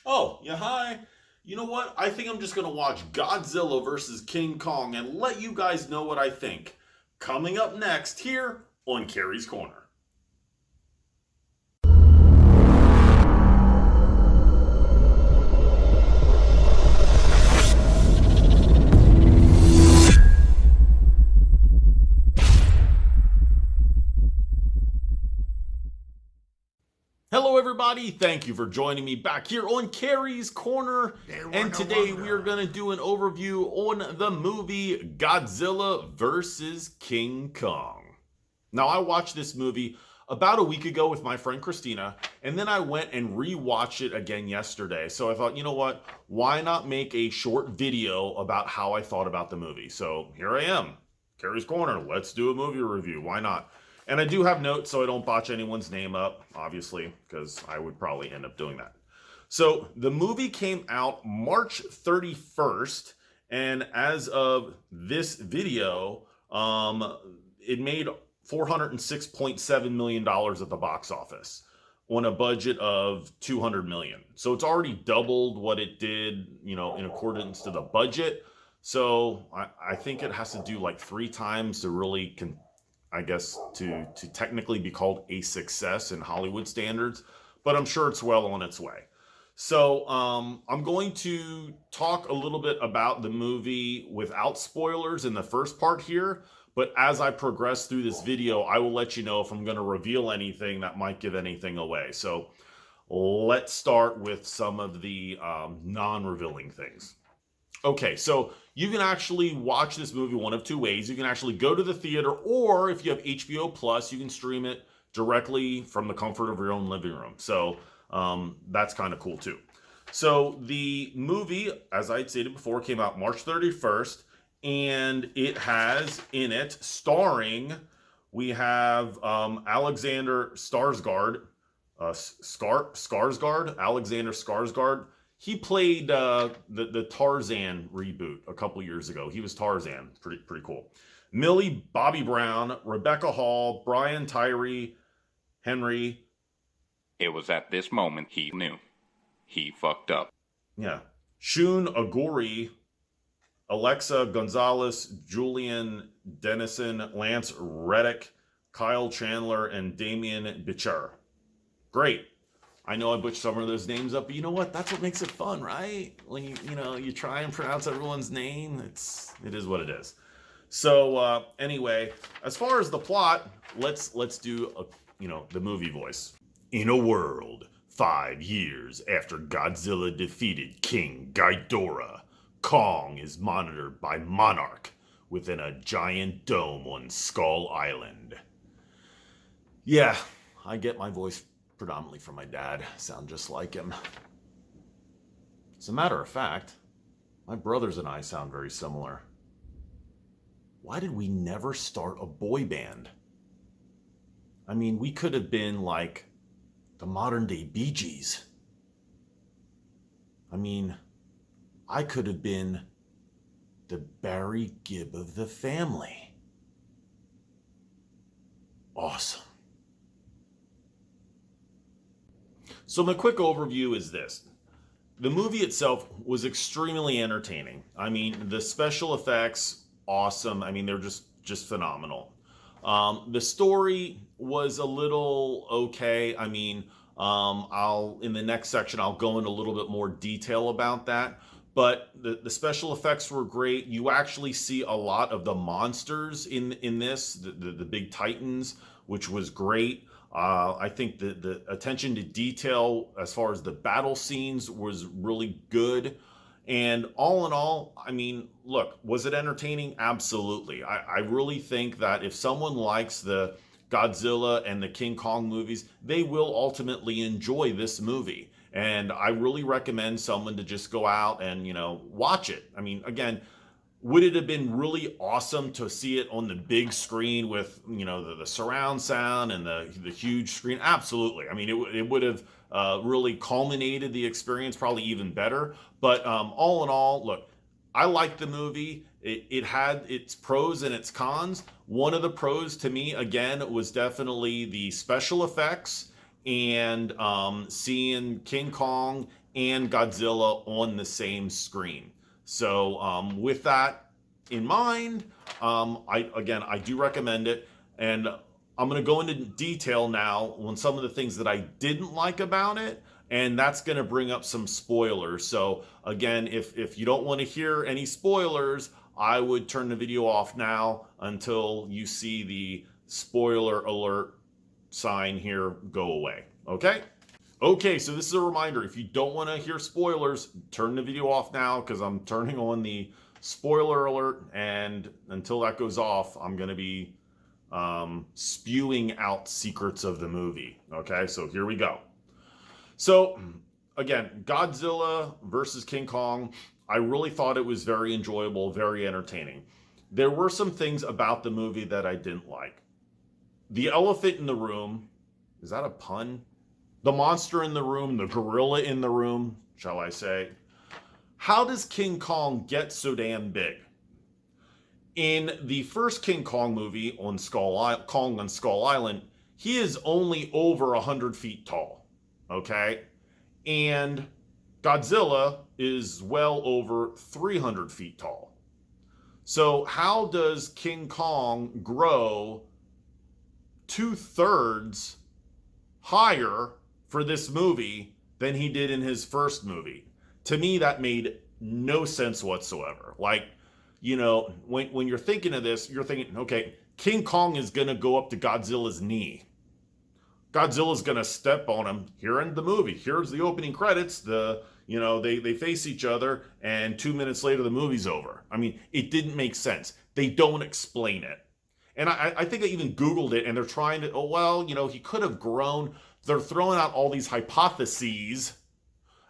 Oh, yeah, hi. You know what? I think I'm just going to watch Godzilla versus King Kong and let you guys know what I think. Coming up next here on Kerry's Corner. Hello, everybody. Thank you for joining me back here on Kerry's Corner. They were And no today we are longer. going to do an overview on the movie Godzilla versus King Kong. Now, I watched this movie about a week ago with my friend Christina, and then I went and rewatched it again yesterday. So I thought, you know what? Why not make a short video about how I thought about the movie? So here I am, Kerry's Corner. Let's do a movie review. Why not? And I do have notes so I don't botch anyone's name up, obviously, because I would probably end up doing that. So the movie came out March 31st, and as of this video, it made $406.7 million at the box office on a budget of 200 million. So it's already doubled what it did, in accordance to the budget. So I think it has to do like three times to really, I guess, to technically be called a success in Hollywood standards. But I'm sure it's well on its way. So I'm going to talk a little bit about the movie without spoilers in the first part here. But as I progress through this video, I will let you know if I'm going to reveal anything that might give anything away. So let's start with some of the non-revealing things. Okay, so you can actually watch this movie one of two ways. You can actually go to the theater, or if you have HBO Plus, you can stream it directly from the comfort of your own living room. So that's kind of cool too. So the movie, as I stated before, came out March 31st, and it has in it starring, we have Alexander Skarsgård, Alexander Skarsgård. He played the Tarzan reboot a couple years ago. He was Tarzan, pretty cool. Millie Bobby Brown, Rebecca Hall, Brian Tyree Henry. It was at this moment he knew. He fucked up. Yeah. Shun Aguri, Alexa Gonzalez, Julian Dennison, Lance Reddick, Kyle Chandler, and Damian Bichir. Great. I know I butchered some of those names up, but you know what? That's what makes it fun, right? When you try and pronounce everyone's name, it is what it is. So anyway, as far as the plot, let's do the movie voice. In a world 5 years after Godzilla defeated King Ghidorah, Kong is monitored by Monarch within a giant dome on Skull Island. Yeah, I get my voice predominantly from my dad. Sound just like him. As a matter of fact, my brothers and I sound very similar. Why did we never start a boy band? I mean, we could have been like the modern day Bee Gees. I mean, I could have been the Barry Gibb of the family. Awesome. So my quick overview is this. The movie itself was extremely entertaining. I mean, the special effects, awesome. I mean, they're just phenomenal. The story was a little okay. I mean, I'll in the next section I'll go into a little bit more detail about that. But the special effects were great. You actually see a lot of the monsters in this, the big titans, which was great. I think the attention to detail as far as the battle scenes was really good. And all in all, I mean, look, was it entertaining? Absolutely. I really think that if someone likes the Godzilla and the King Kong movies, they will ultimately enjoy this movie. And I really recommend someone to just go out and, watch it. I mean, again, would it have been really awesome to see it on the big screen with the surround sound and the huge screen? Absolutely. I mean, it would have really culminated the experience probably even better. But all in all, look, I liked the movie. It had its pros and its cons. One of the pros to me, again, was definitely the special effects and seeing King Kong and Godzilla on the same screen. So with that in mind, I do recommend it, and I'm going to go into detail now on some of the things that I didn't like about it, and that's going to bring up some spoilers. So again, if you don't want to hear any spoilers, I would turn the video off now until you see the spoiler alert sign here go away. Okay? Okay, so this is a reminder. If you don't want to hear spoilers, turn the video off now because I'm turning on the spoiler alert, and until that goes off, I'm going to be spewing out secrets of the movie. Okay, so here we go. So, again, Godzilla versus King Kong, I really thought it was very enjoyable, very entertaining. There were some things about the movie that I didn't like. The elephant in the room, is that a pun? The monster in the room, the gorilla in the room, shall I say. How does King Kong get so damn big? In the first King Kong movie on Kong on Skull Island, he is only over 100 feet tall, okay? And Godzilla is well over 300 feet tall. So how does King Kong grow 2/3 higher for this movie than he did in his first movie? To me, that made no sense whatsoever. Like, you know, when you're thinking of this, you're thinking, okay, King Kong is going to go up to Godzilla's knee. Godzilla's going to step on him here in the movie. Here's the opening credits. They face each other, and 2 minutes later, the movie's over. I mean, it didn't make sense. They don't explain it. And I think I even Googled it, and they're trying to, he could have grown. They're throwing out all these hypotheses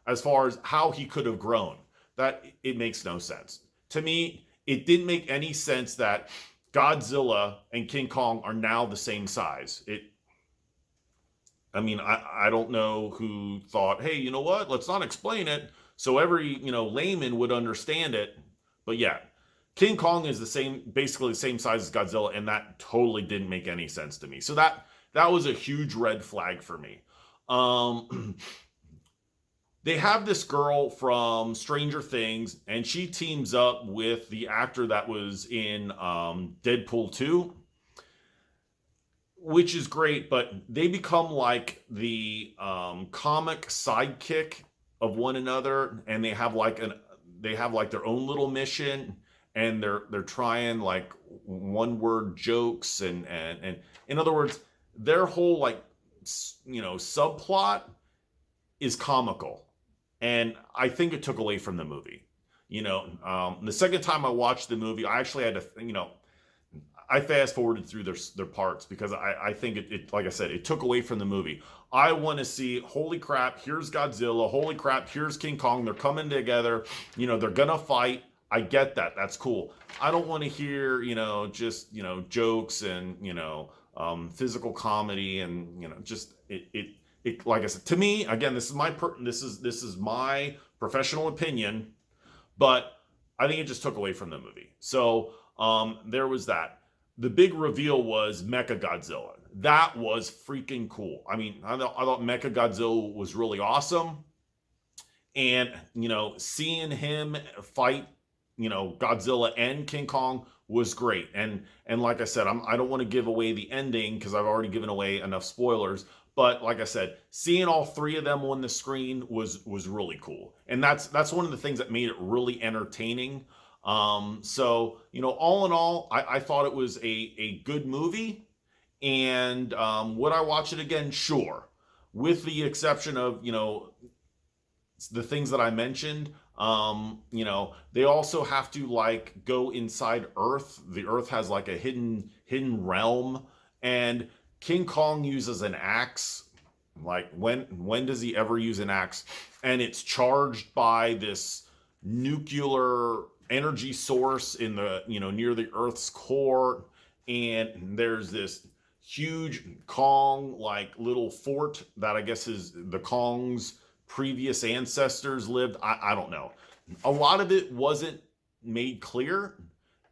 as far as how he could have grown. That it makes no sense. To me, it didn't make any sense that Godzilla and King Kong are now the same size. I don't know who thought, hey, you know what? Let's not explain it so every, layman would understand it. But yeah, King Kong is basically the same size as Godzilla, and that totally didn't make any sense to me. So that was a huge red flag for me. They have this girl from Stranger Things, and she teams up with the actor that was in Deadpool 2, which is great, but they become like the comic sidekick of one another, and they have like their own little mission, and they're trying like one-word jokes, and in other words, their whole subplot is comical. And I think it took away from the movie. The second time I watched the movie, I actually had to, I fast forwarded through their parts because I think it, like I said, it took away from the movie. I want to see, holy crap, here's Godzilla. Holy crap, here's King Kong. They're coming together. They're going to fight. I get that. That's cool. I don't want to hear, just, jokes and, physical comedy and, just it, like I said, to me, again, this is my professional opinion, but I think it just took away from the movie. So there was that. The big reveal was Mechagodzilla. That was freaking cool. I mean, I thought Mechagodzilla was really awesome, and seeing him fight, Godzilla and King Kong was great. And like I said, I don't want to give away the ending because I've already given away enough spoilers. But like I said, seeing all three of them on the screen was really cool. And that's one of the things that made it really entertaining. So, all in all, I thought it was a good movie. And would I watch it again? Sure. With the exception of, the things that I mentioned. They also have to go inside Earth. The Earth has like a hidden realm. And King Kong uses an axe. Like when does he ever use an axe? And it's charged by this nuclear energy source in the near the Earth's core, and there's this huge Kong like little fort that I guess is the Kong's previous ancestors lived. I don't know. A lot of it wasn't made clear,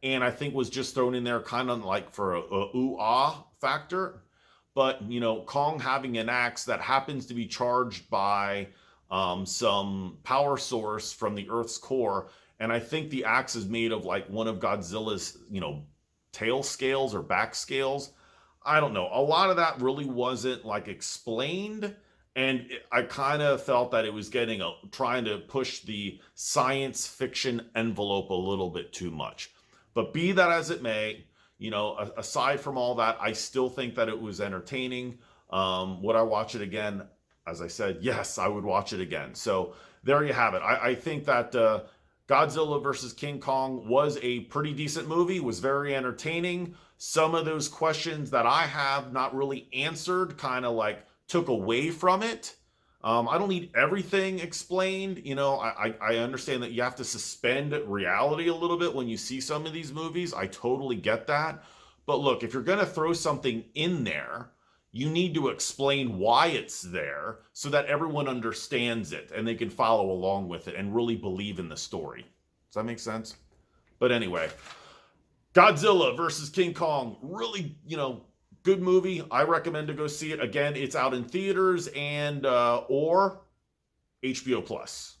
and I think was just thrown in there kind of like for a ooh-ah factor. but, you know, Kong having an axe that happens to be charged by some power source from the Earth's core. And I think the axe is made of like one of Godzilla's, you know, tail scales or back scales. I don't know. A lot of that really wasn't like explained. And I kind of felt that it was trying to push the science fiction envelope a little bit too much. But be that as it may, you know, aside from all that, I still think that it was entertaining. Would I watch it again? As I said, yes, I would watch it again. So there you have it. I think that Godzilla versus King Kong was a pretty decent movie, was very entertaining. Some of those questions that I have not really answered kind of like took away from it. I don't need everything explained. You know, I understand that you have to suspend reality a little bit when you see some of these movies. I totally get that. But look, if you're going to throw something in there, you need to explain why it's there so that everyone understands it and they can follow along with it and really believe in the story. Does that make sense? But anyway, Godzilla versus King Kong, really, you know, good movie. I recommend to go see it. Again, it's out in theaters and or HBO Plus.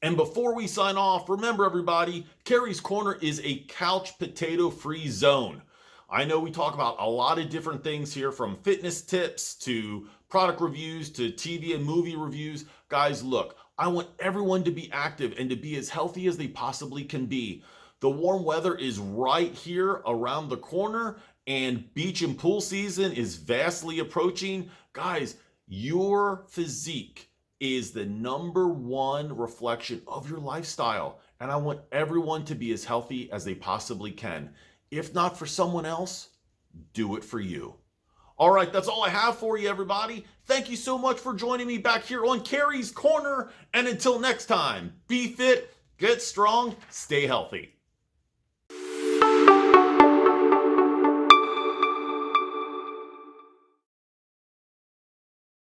And before we sign off, remember everybody, Kerry's Corner is a couch potato free zone. I know we talk about a lot of different things here, from fitness tips to product reviews to TV and movie reviews. Guys, look, I want everyone to be active and to be as healthy as they possibly can be. The warm weather is right here around the corner, and beach and pool season is vastly approaching. Guys, your physique is the #1 reflection of your lifestyle, and I want everyone to be as healthy as they possibly can. If not for someone else, do it for you. All right, that's all I have for you, everybody. Thank you so much for joining me back here on Kerry's Corner. And until next time, be fit, get strong, stay healthy.